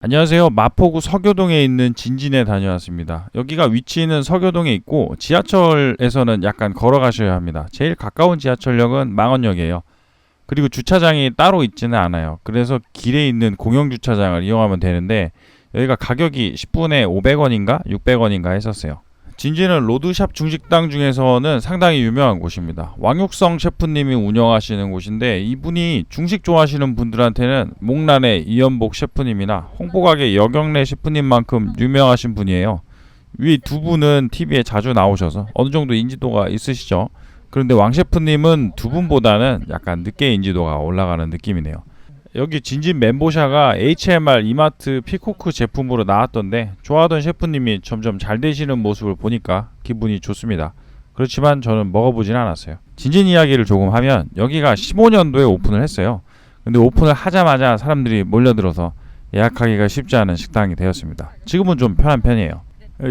안녕하세요. 마포구 서교동에 있는 진진에 다녀왔습니다. 여기가 위치는 서교동에 있고 지하철에서는 약간 걸어가셔야 합니다. 제일 가까운 지하철역은 망원역이에요. 그리고 주차장이 따로 있지는 않아요. 그래서 길에 있는 공영주차장을 이용하면 되는데 여기가 가격이 10분에 500원인가 600원인가 했었어요. 진진은 로드샵 중식당 중에서는 상당히 유명한 곳입니다. 왕육성 셰프님이 운영하시는 곳인데 이분이 중식 좋아하시는 분들한테는 목란의 이연복 셰프님이나 홍보가게 여경래 셰프님만큼 유명하신 분이에요. 위 두 분은 TV에 자주 나오셔서 어느 정도 인지도가 있으시죠. 그런데 왕 셰프님은 두 분보다는 약간 늦게 인지도가 올라가는 느낌이네요. 여기 진진 멘보샤가 HMR 이마트 피코크 제품으로 나왔던데 좋아하던 셰프님이 점점 잘 되시는 모습을 보니까 기분이 좋습니다. 그렇지만 저는 먹어보진 않았어요. 진진 이야기를 조금 하면 여기가 15년도에 오픈을 했어요. 근데 오픈을 하자마자 사람들이 몰려들어서 예약하기가 쉽지 않은 식당이 되었습니다. 지금은 좀 편한 편이에요.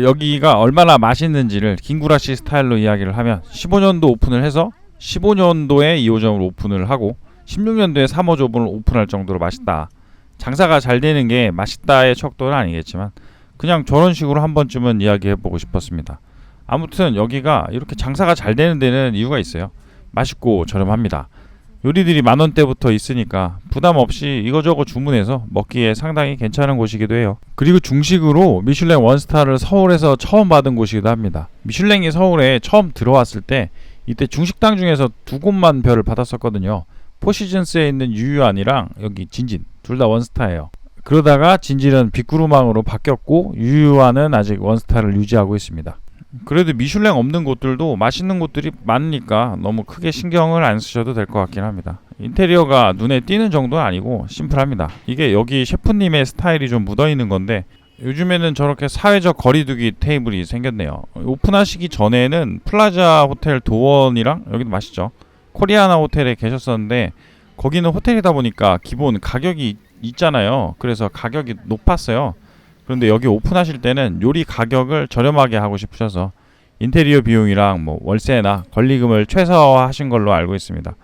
여기가 얼마나 맛있는지를 김구라씨 스타일로 이야기를 하면 15년도 오픈을 해서 15년도에 2호점을 오픈을 하고 16년도에 3호점을 오픈할 정도로 맛있다. 장사가 잘 되는 게 맛있다의 척도는 아니겠지만 그냥 저런 식으로 한 번쯤은 이야기해보고 싶었습니다. 아무튼 여기가 이렇게 장사가 잘 되는 데는 이유가 있어요. 맛있고 저렴합니다. 요리들이 만원대부터 있으니까 부담 없이 이거저거 주문해서 먹기에 상당히 괜찮은 곳이기도 해요. 그리고 중식으로 미슐랭 원스타를 서울에서 처음 받은 곳이기도 합니다. 미슐랭이 서울에 처음 들어왔을 때 이때 중식당 중에서 두 곳만 별을 받았었거든요. 포시즌스에 있는 유유안이랑 여기 진진 둘 다 원스타예요. 그러다가 진진은 빅구르망으로 바뀌었고 유유안은 아직 원스타를 유지하고 있습니다. 그래도 미슐랭 없는 곳들도 맛있는 곳들이 많으니까 너무 크게 신경을 안 쓰셔도 될 것 같긴 합니다. 인테리어가 눈에 띄는 정도는 아니고 심플합니다. 이게 여기 셰프님의 스타일이 좀 묻어있는 건데 요즘에는 저렇게 사회적 거리두기 테이블이 생겼네요. 오픈하시기 전에는 플라자 호텔 도원이랑 여기도 맛있죠. 코리아나 호텔에 계셨었는데 거기는 호텔이다 보니까 기본 가격이 있잖아요. 그래서 가격이 높았어요. 그런데 여기 오픈하실 때는 요리 가격을 저렴하게 하고 싶으셔서 인테리어 비용이랑 뭐 월세나 권리금을 최소화하신 걸로 알고 있습니다.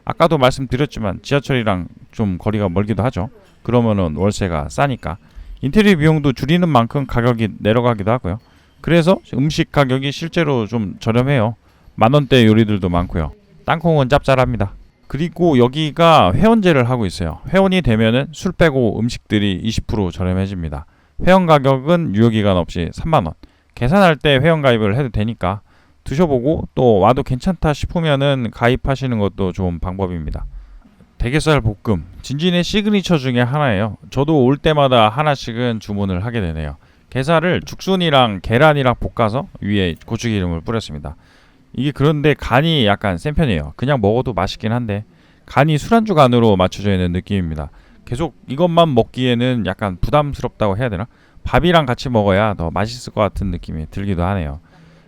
아까도 말씀드렸지만 지하철이랑 좀 거리가 멀기도 하죠. 그러면은 월세가 싸니까 인테리어 비용도 줄이는 만큼 가격이 내려가기도 하고요. 그래서 음식 가격이 실제로 좀 저렴해요. 만원대 요리들도 많고요. 땅콩은 짭짤합니다. 그리고 여기가 회원제를 하고 있어요. 회원이 되면은 술 빼고 음식들이 20% 저렴해집니다. 회원 가격은 유효기간 없이 3만원. 계산할 때 회원 가입을 해도 되니까 드셔보고 또 와도 괜찮다 싶으면은 가입하시는 것도 좋은 방법입니다. 대게살 볶음, 진진의 시그니처 중에 하나예요. 저도 올 때마다 하나씩은 주문을 하게 되네요. 게살을 죽순이랑 계란이랑 볶아서 위에 고추기름을 뿌렸습니다. 이게 그런데 간이 약간 센 편이에요. 그냥 먹어도 맛있긴 한데 간이 술안주 간으로 맞춰져 있는 느낌입니다. 계속 이것만 먹기에는 약간 부담스럽다고 해야 되나? 밥이랑 같이 먹어야 더 맛있을 것 같은 느낌이 들기도 하네요.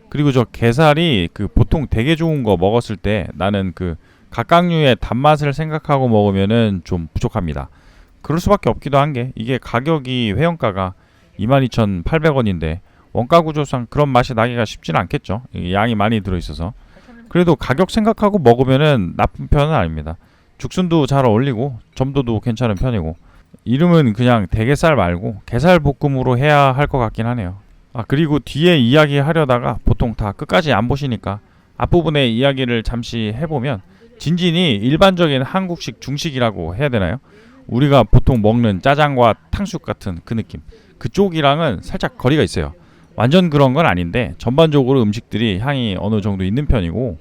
그리고 저 게살이 그 보통 되게 좋은 거 먹었을 때 나는 그 각각류의 단맛을 생각하고 먹으면은 좀 부족합니다. 그럴 수밖에 없기도 한 게 이게 가격이 회원가가 22,800원인데 원가 구조상 그런 맛이 나기가 쉽지는 않겠죠. 양이 많이 들어있어서. 그래도 가격 생각하고 먹으면은 나쁜 편은 아닙니다. 죽순도 잘 어울리고 점도도 괜찮은 편이고 이름은 그냥 대게살 말고 게살 볶음으로 해야 할 것 같긴 하네요. 그리고 뒤에 이야기 하려다가 보통 다 끝까지 안 보시니까 앞부분의 이야기를 잠시 해보면 진진이 일반적인 한국식 중식이라고 해야 되나요? 우리가 보통 먹는 짜장과 탕수육 같은 그 느낌. 그쪽이랑은 살짝 거리가 있어요. 완전 그런 건 아닌데 전반적으로 음식들이 향이 어느 정도 있는 편이고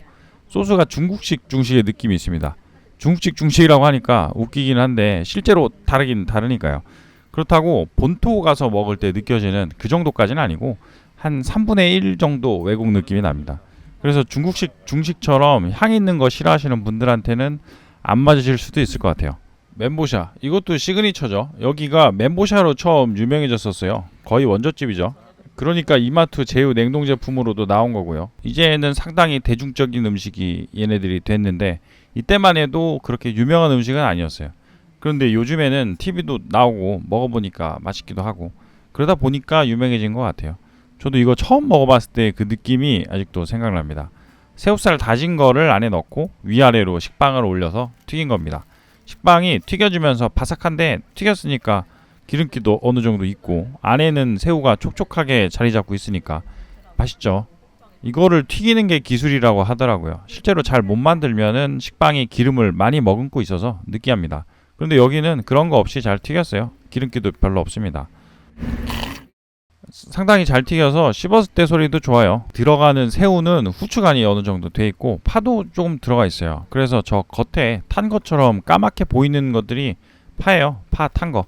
소스가 중국식 중식의 느낌이 있습니다. 중국식 중식이라고 하니까 웃기긴 한데 실제로 다르긴 다르니까요. 그렇다고 본토 가서 먹을 때 느껴지는 그 정도까지는 아니고 한 3분의 1 정도 외국 느낌이 납니다. 그래서 중국식 중식처럼 향 있는 거 싫어하시는 분들한테는 안 맞으실 수도 있을 것 같아요. 멘보샤 이것도 시그니처죠. 여기가 멘보샤로 처음 유명해졌었어요. 거의 원조집이죠. 그러니까 이마트 제휴 냉동 제품으로도 나온 거고요. 이제는 상당히 대중적인 음식이 얘네들이 됐는데 이때만 해도 그렇게 유명한 음식은 아니었어요. 그런데 요즘에는 TV도 나오고 먹어보니까 맛있기도 하고 그러다 보니까 유명해진 것 같아요. 저도 이거 처음 먹어봤을 때 그 느낌이 아직도 생각납니다. 새우살 다진 거를 안에 넣고 위아래로 식빵을 올려서 튀긴 겁니다. 식빵이 튀겨지면서 바삭한데 튀겼으니까 기름기도 어느 정도 있고 안에는 새우가 촉촉하게 자리 잡고 있으니까 맛있죠. 이거를 튀기는 게 기술이라고 하더라고요. 실제로 잘 못 만들면은 식빵이 기름을 많이 머금고 있어서 느끼합니다. 그런데 여기는 그런 거 없이 잘 튀겼어요. 기름기도 별로 없습니다. 상당히 잘 튀겨서 씹었을 때 소리도 좋아요. 들어가는 새우는 후추간이 어느 정도 돼 있고 파도 조금 들어가 있어요. 그래서 저 겉에 탄 것처럼 까맣게 보이는 것들이 파예요. 파 탄 거.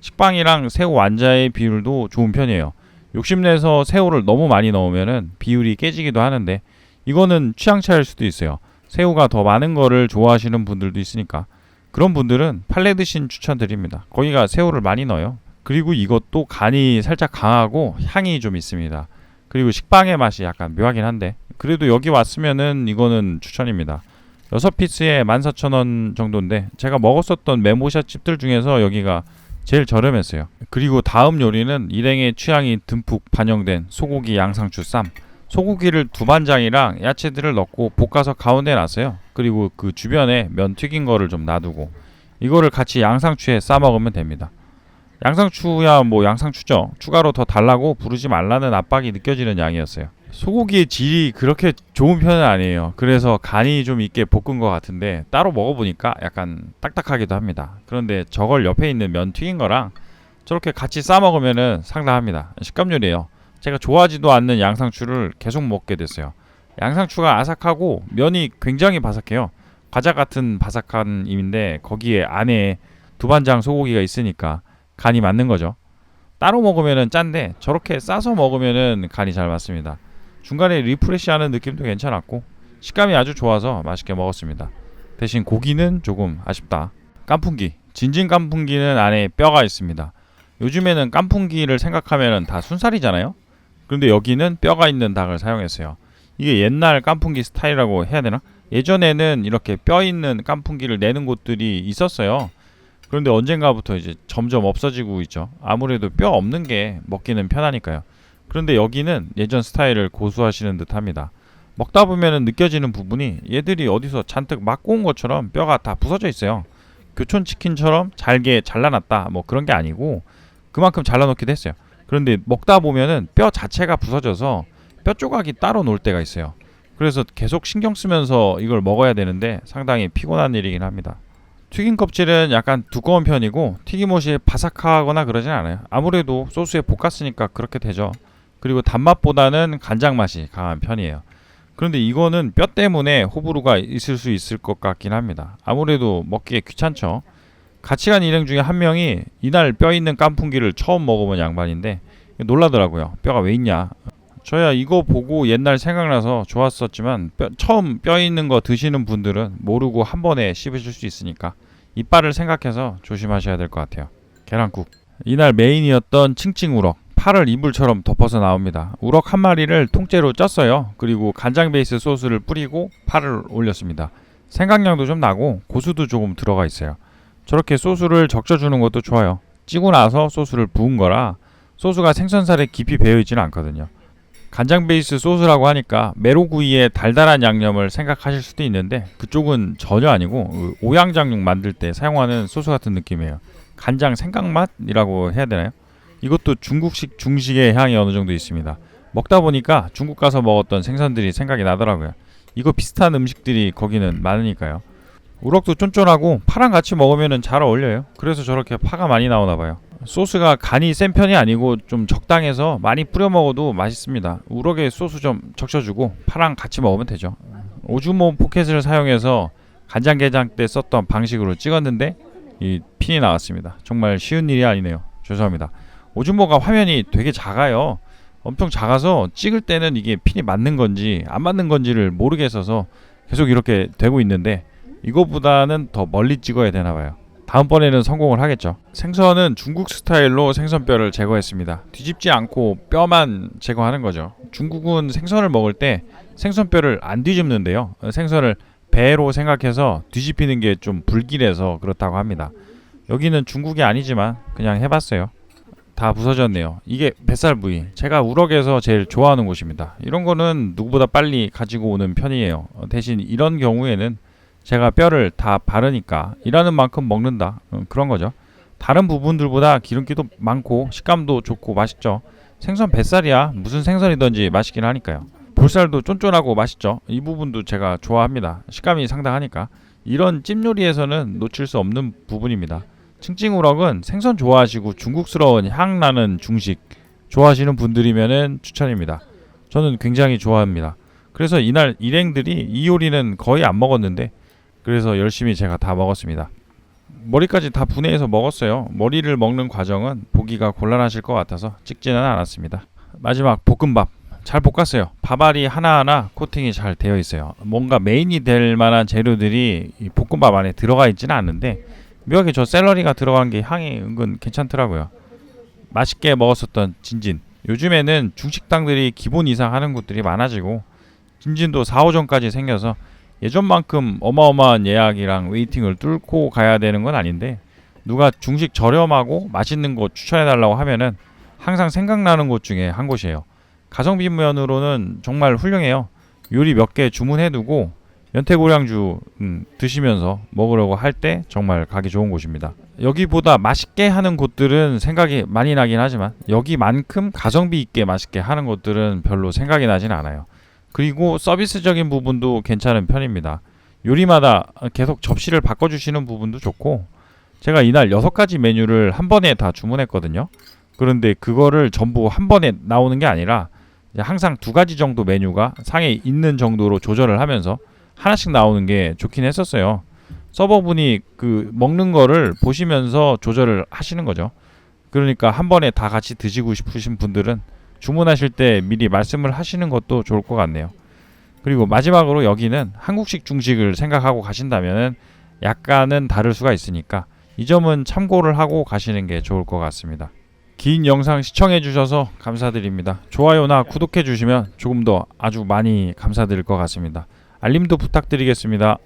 식빵이랑 새우 완자의 비율도 좋은 편이에요. 욕심내서 새우를 너무 많이 넣으면은 비율이 깨지기도 하는데 이거는 취향 차일 수도 있어요. 새우가 더 많은 거를 좋아하시는 분들도 있으니까 그런 분들은 팔레드신 추천드립니다. 거기가 새우를 많이 넣어요. 그리고 이것도 간이 살짝 강하고 향이 좀 있습니다. 그리고 식빵의 맛이 약간 묘하긴 한데 그래도 여기 왔으면은 이거는 추천입니다. 6피스에 14,000원 정도인데 제가 먹었었던 메모샷 집들 중에서 여기가 제일 저렴했어요. 그리고 다음 요리는 일행의 취향이 듬뿍 반영된 소고기 양상추 쌈. 소고기를 두반장이랑 야채들을 넣고 볶아서 가운데 놨어요. 그리고 그 주변에 면 튀긴 거를 좀 놔두고 이거를 같이 양상추에 싸 먹으면 됩니다. 양상추야 뭐 양상추죠. 추가로 더 달라고 부르지 말라는 압박이 느껴지는 양이었어요. 소고기의 질이 그렇게 좋은 편은 아니에요. 그래서 간이 좀 있게 볶은 것 같은데 따로 먹어보니까 약간 딱딱하기도 합니다. 그런데 저걸 옆에 있는 면 튀긴 거랑 저렇게 같이 싸 먹으면은 상당합니다. 식감 요리예요. 제가 좋아하지도 않는 양상추를 계속 먹게 됐어요. 양상추가 아삭하고 면이 굉장히 바삭해요. 과자 같은 바삭한 임인데 거기에 안에 두반장 소고기가 있으니까 간이 맞는 거죠. 따로 먹으면은 짠데 저렇게 싸서 먹으면은 간이 잘 맞습니다. 중간에 리프레시하는 느낌도 괜찮았고 식감이 아주 좋아서 맛있게 먹었습니다. 대신 고기는 조금 아쉽다. 깐풍기. 진진 깐풍기는 안에 뼈가 있습니다. 요즘에는 깐풍기를 생각하면은 다 순살이잖아요. 그런데 여기는 뼈가 있는 닭을 사용했어요. 이게 옛날 깐풍기 스타일이라고 해야 되나? 예전에는 이렇게 뼈 있는 깐풍기를 내는 곳들이 있었어요. 그런데 언젠가부터 이제 점점 없어지고 있죠. 아무래도 뼈 없는 게 먹기는 편하니까요. 그런데 여기는 예전 스타일을 고수하시는 듯 합니다. 먹다 보면은 느껴지는 부분이 얘들이 어디서 잔뜩 맞고 온 것처럼 뼈가 다 부서져 있어요. 교촌치킨처럼 잘게 잘라놨다 뭐 그런 게 아니고 그만큼 잘라놓기도 했어요. 그런데 먹다 보면은 뼈 자체가 부서져서 뼈 조각이 따로 놀 때가 있어요. 그래서 계속 신경 쓰면서 이걸 먹어야 되는데 상당히 피곤한 일이긴 합니다. 튀김 껍질은 약간 두꺼운 편이고 튀김옷이 바삭하거나 그러진 않아요. 아무래도 소스에 볶았으니까 그렇게 되죠. 그리고 단맛보다는 간장 맛이 강한 편이에요. 그런데 이거는 뼈 때문에 호불호가 있을 수 있을 것 같긴 합니다. 아무래도 먹기에 귀찮죠. 같이 간 일행 중에 한 명이 이날 뼈 있는 깐풍기를 처음 먹어본 양반인데 놀라더라고요. 뼈가 왜 있냐. 저야 이거 보고 옛날 생각나서 좋았었지만 처음 뼈 있는 거 드시는 분들은 모르고 한 번에 씹으실 수 있으니까 이빨을 생각해서 조심하셔야 될 것 같아요. 계란국. 이날 메인이었던 칭칭우럭. 팔을 이불처럼 덮어서 나옵니다. 우럭 한 마리를 통째로 쪘어요. 그리고 간장 베이스 소스를 뿌리고 팔을 올렸습니다. 생강향도 좀 나고 고수도 조금 들어가 있어요. 저렇게 소스를 적셔주는 것도 좋아요. 찌고 나서 소스를 부은 거라 소스가 생선살에 깊이 배어있지는 않거든요. 간장 베이스 소스라고 하니까 메로구이의 달달한 양념을 생각하실 수도 있는데 그쪽은 전혀 아니고 오양장육 만들 때 사용하는 소스 같은 느낌이에요. 간장 생강맛이라고 해야 되나요? 이것도 중국식 중식의 향이 어느 정도 있습니다. 먹다 보니까 중국 가서 먹었던 생선들이 생각이 나더라고요. 이거 비슷한 음식들이 거기는 많으니까요. 우럭도 쫀쫀하고 파랑 같이 먹으면 잘 어울려요. 그래서 저렇게 파가 많이 나오나 봐요. 소스가 간이 센 편이 아니고 좀 적당해서 많이 뿌려 먹어도 맛있습니다. 우럭에 소스 좀 적셔주고 파랑 같이 먹으면 되죠. 오즈모 포켓을 사용해서 간장게장 때 썼던 방식으로 찍었는데 이 핀이 나왔습니다. 정말 쉬운 일이 아니네요. 죄송합니다. 오즈모가 화면이 되게 작아요. 엄청 작아서 찍을 때는 이게 핀이 맞는 건지 안 맞는 건지를 모르겠어서 계속 이렇게 되고 있는데 이거보다는 더 멀리 찍어야 되나 봐요. 다음번에는 성공을 하겠죠. 생선은 중국 스타일로 생선뼈를 제거했습니다. 뒤집지 않고 뼈만 제거하는 거죠. 중국은 생선을 먹을 때 생선뼈를 안 뒤집는데요. 생선을 배로 생각해서 뒤집히는 게 좀 불길해서 그렇다고 합니다. 여기는 중국이 아니지만 그냥 해봤어요. 다 부서졌네요. 이게 뱃살 부위. 제가 우럭에서 제일 좋아하는 곳입니다. 이런 거는 누구보다 빨리 가지고 오는 편이에요. 대신 이런 경우에는 제가 뼈를 다 바르니까 일하는 만큼 먹는다. 그런 거죠. 다른 부분들보다 기름기도 많고 식감도 좋고 맛있죠. 생선 뱃살이야 무슨 생선이든지 맛있긴 하니까요. 볼살도 쫀쫀하고 맛있죠. 이 부분도 제가 좋아합니다. 식감이 상당하니까. 이런 찜 요리에서는 놓칠 수 없는 부분입니다. 칭칭우럭은 생선 좋아하시고 중국스러운 향 나는 중식 좋아하시는 분들이면은 추천입니다. 저는 굉장히 좋아합니다. 그래서 이날 일행들이 이 요리는 거의 안 먹었는데 그래서 열심히 제가 다 먹었습니다. 머리까지 다 분해해서 먹었어요. 머리를 먹는 과정은 보기가 곤란하실 것 같아서 찍지는 않았습니다. 마지막 볶음밥 잘 볶았어요. 밥알이 하나하나 코팅이 잘 되어 있어요. 뭔가 메인이 될 만한 재료들이 이 볶음밥 안에 들어가 있지는 않는데 묘하게 저 샐러리가 들어간 게 향이 은근 괜찮더라고요. 맛있게 먹었었던 진진. 요즘에는 중식당들이 기본 이상 하는 곳들이 많아지고 진진도 4, 5점까지 생겨서 예전만큼 어마어마한 예약이랑 웨이팅을 뚫고 가야 되는 건 아닌데 누가 중식 저렴하고 맛있는 곳 추천해달라고 하면은 항상 생각나는 곳 중에 한 곳이에요. 가성비 면으로는 정말 훌륭해요. 요리 몇 개 주문해두고 연태고량주 드시면서 먹으려고 할 때 정말 가기 좋은 곳입니다. 여기보다 맛있게 하는 곳들은 생각이 많이 나긴 하지만 여기만큼 가성비 있게 맛있게 하는 곳들은 별로 생각이 나진 않아요. 그리고 서비스적인 부분도 괜찮은 편입니다. 요리마다 계속 접시를 바꿔주시는 부분도 좋고 제가 이날 6가지 메뉴를 한 번에 다 주문했거든요. 그런데 그거를 전부 한 번에 나오는 게 아니라 항상 2가지 정도 메뉴가 상에 있는 정도로 조절을 하면서 하나씩 나오는 게 좋긴 했었어요. 서버분이 그 먹는 거를 보시면서 조절을 하시는 거죠. 그러니까 한 번에 다 같이 드시고 싶으신 분들은 주문하실 때 미리 말씀을 하시는 것도 좋을 것 같네요. 그리고 마지막으로 여기는 한국식 중식을 생각하고 가신다면 약간은 다를 수가 있으니까 이 점은 참고를 하고 가시는 게 좋을 것 같습니다. 긴 영상 시청해 주셔서 감사드립니다. 좋아요나 구독해 주시면 조금 더 아주 많이 감사드릴 것 같습니다. 알림도 부탁드리겠습니다.